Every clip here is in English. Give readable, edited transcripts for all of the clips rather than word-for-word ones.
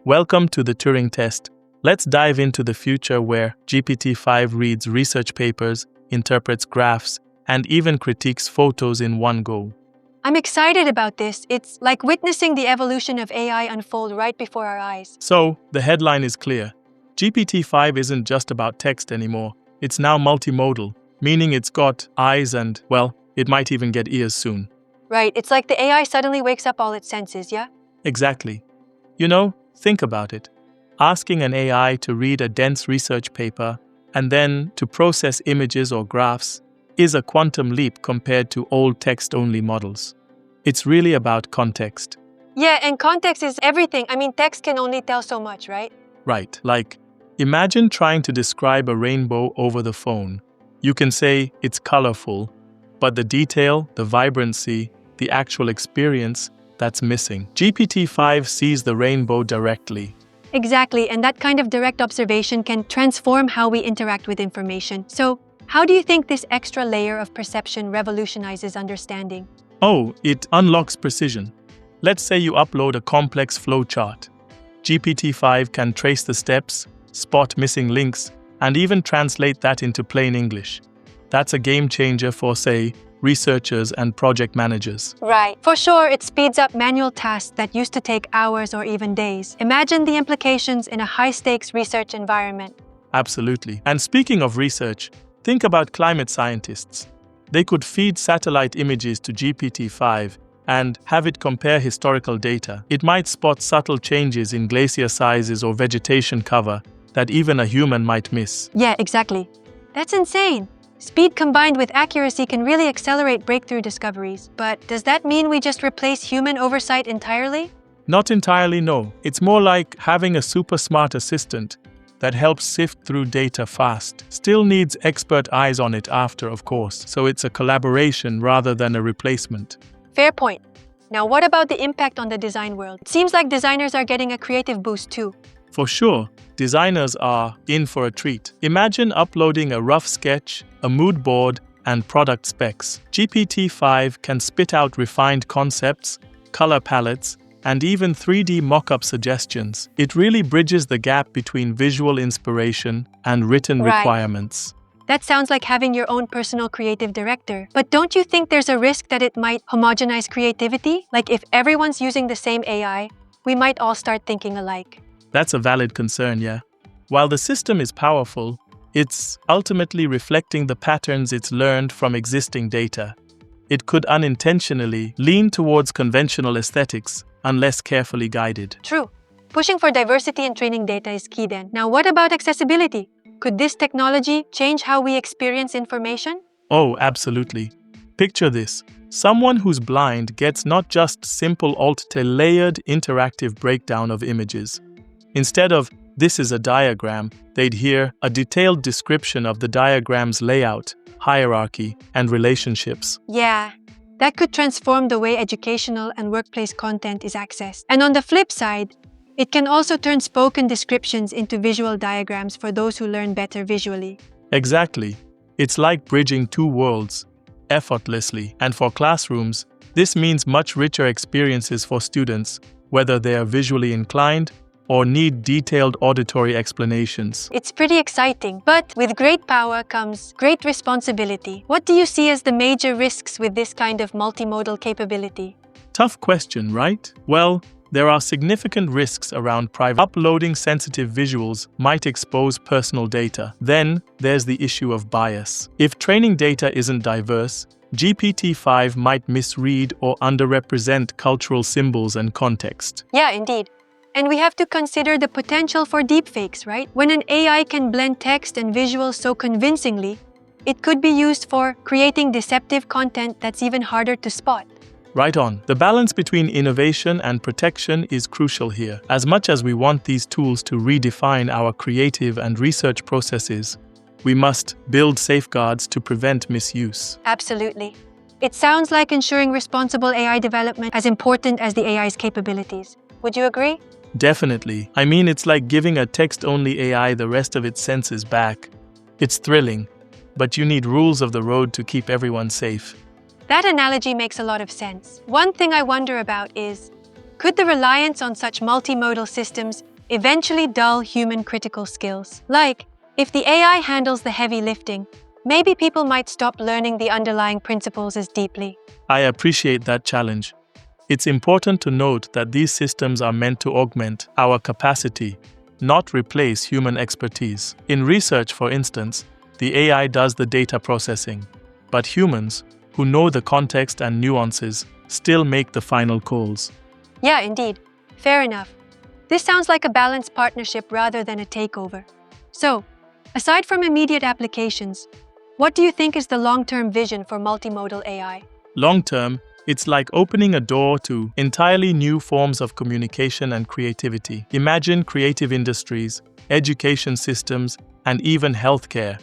Welcome to the Turing Test. Let's dive into the future where GPT-5 reads research papers, interprets graphs, and even critiques photos in one go. I'm excited about this. It's like witnessing the evolution of AI unfold right before our eyes. So, the headline is clear. GPT-5 isn't just about text anymore. It's now multimodal, meaning it's got eyes and, well, it might even get ears soon. Right, it's like the AI suddenly wakes up all its senses, yeah? Exactly. Think about it. Asking an AI to read a dense research paper and then to process images or graphs is a quantum leap compared to old text-only models. It's really about context. Yeah, and context is everything. Text can only tell so much, right? Right, like, imagine trying to describe a rainbow over the phone. You can say it's colorful, but the detail, the vibrancy, the actual experience, that's missing. GPT-5 sees the rainbow directly. Exactly, and that kind of direct observation can transform how we interact with information. So, how do you think this extra layer of perception revolutionizes understanding? Oh, it unlocks precision. Let's say you upload a complex flowchart. GPT-5 can trace the steps, spot missing links, and even translate that into plain English. That's a game changer for, say, researchers and project managers. Right. For sure, it speeds up manual tasks that used to take hours or even days. Imagine the implications in a high-stakes research environment. Absolutely. And speaking of research, think about climate scientists. They could feed satellite images to GPT-5 and have it compare historical data. It might spot subtle changes in glacier sizes or vegetation cover that even a human might miss. Yeah, exactly. That's insane. Speed combined with accuracy can really accelerate breakthrough discoveries. But does that mean we just replace human oversight entirely? Not entirely, no. It's more like having a super smart assistant that helps sift through data fast. Still needs expert eyes on it after, of course, so it's a collaboration rather than a replacement. Fair point. Now what about the impact on the design world? It seems like designers are getting a creative boost too. For sure, designers are in for a treat. Imagine uploading a rough sketch, a mood board, and product specs. GPT-5 can spit out refined concepts, color palettes, and even 3D mock-up suggestions. It really bridges the gap between visual inspiration and written requirements. That sounds like having your own personal creative director. But don't you think there's a risk that it might homogenize creativity? Like if everyone's using the same AI, we might all start thinking alike. That's a valid concern, yeah. While the system is powerful, it's ultimately reflecting the patterns it's learned from existing data. It could unintentionally lean towards conventional aesthetics unless carefully guided. True. Pushing for diversity in training data is key then. Now what about accessibility? Could this technology change how we experience information? Oh, absolutely. Picture this. Someone who's blind gets not just simple layered interactive breakdown of images. Instead of, "This is a diagram," they'd hear a detailed description of the diagram's layout, hierarchy, and relationships. Yeah, that could transform the way educational and workplace content is accessed. And on the flip side, it can also turn spoken descriptions into visual diagrams for those who learn better visually. Exactly. It's like bridging two worlds, effortlessly. And for classrooms, this means much richer experiences for students, whether they are visually inclined or need detailed auditory explanations. It's pretty exciting, but with great power comes great responsibility. What do you see as the major risks with this kind of multimodal capability? Tough question, right? Well, there are significant risks around privacy. Uploading sensitive visuals might expose personal data. Then, there's the issue of bias. If training data isn't diverse, GPT-5 might misread or underrepresent cultural symbols and context. Yeah, indeed. And we have to consider the potential for deepfakes, right? When an AI can blend text and visuals so convincingly, it could be used for creating deceptive content that's even harder to spot. Right on. The balance between innovation and protection is crucial here. As much as we want these tools to redefine our creative and research processes, we must build safeguards to prevent misuse. Absolutely. It sounds like ensuring responsible AI development as important as the AI's capabilities. Would you agree? Definitely. It's like giving a text-only AI the rest of its senses back. It's thrilling, but you need rules of the road to keep everyone safe. That analogy makes a lot of sense. One thing I wonder about is, could the reliance on such multimodal systems eventually dull human critical skills. Like, if the AI handles the heavy lifting, maybe people might stop learning the underlying principles as deeply. I appreciate that challenge. It's important to note that these systems are meant to augment our capacity, not replace human expertise. In research, for instance, the AI does the data processing, but humans, who know the context and nuances, still make the final calls. Yeah, indeed. Fair enough. This sounds like a balanced partnership rather than a takeover. So, aside from immediate applications, what do you think is the long-term vision for multimodal AI? Long-term, it's like opening a door to entirely new forms of communication and creativity. Imagine creative industries, education systems, and even healthcare,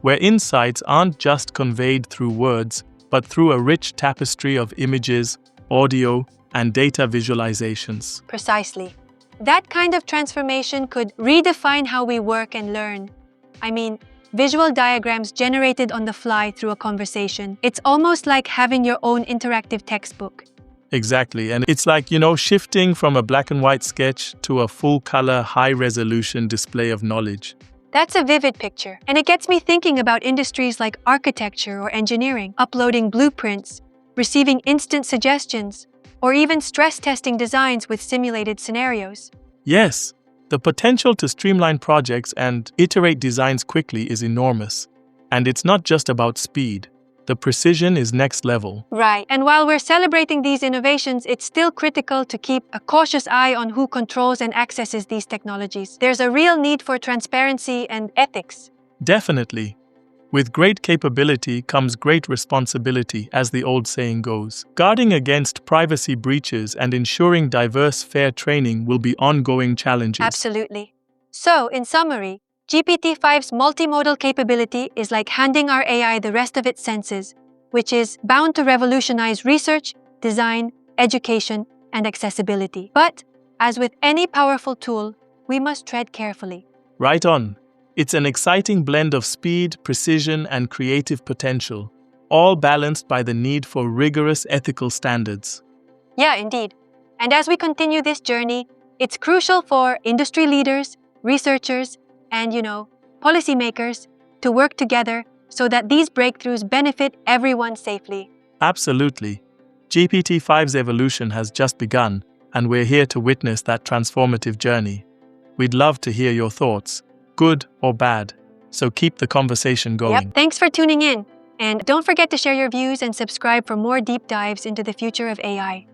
where insights aren't just conveyed through words, but through a rich tapestry of images, audio, and data visualizations. Precisely. That kind of transformation could redefine how we work and learn. I mean, visual diagrams generated on the fly through a conversation. It's almost like having your own interactive textbook. Exactly, and it's like, shifting from a black and white sketch to a full-color, high-resolution display of knowledge. That's a vivid picture, and it gets me thinking about industries like architecture or engineering, uploading blueprints, receiving instant suggestions, or even stress testing designs with simulated scenarios. Yes, the potential to streamline projects and iterate designs quickly is enormous. And it's not just about speed. The precision is next level. Right, and while we're celebrating these innovations, it's still critical to keep a cautious eye on who controls and accesses these technologies. There's a real need for transparency and ethics. Definitely. With great capability comes great responsibility, as the old saying goes. Guarding against privacy breaches and ensuring diverse, fair training will be ongoing challenges. Absolutely. So, in summary, GPT-5's multimodal capability is like handing our AI the rest of its senses, which is bound to revolutionize research, design, education, and accessibility. But, as with any powerful tool, we must tread carefully. Right on. It's an exciting blend of speed, precision, and creative potential, all balanced by the need for rigorous ethical standards. Yeah, indeed. And as we continue this journey, it's crucial for industry leaders, researchers, and, policymakers to work together so that these breakthroughs benefit everyone safely. Absolutely. GPT-5's evolution has just begun, and we're here to witness that transformative journey. We'd love to hear your thoughts, good or bad, so keep the conversation going. Yep, thanks for tuning in. And don't forget to share your views and subscribe for more deep dives into the future of AI.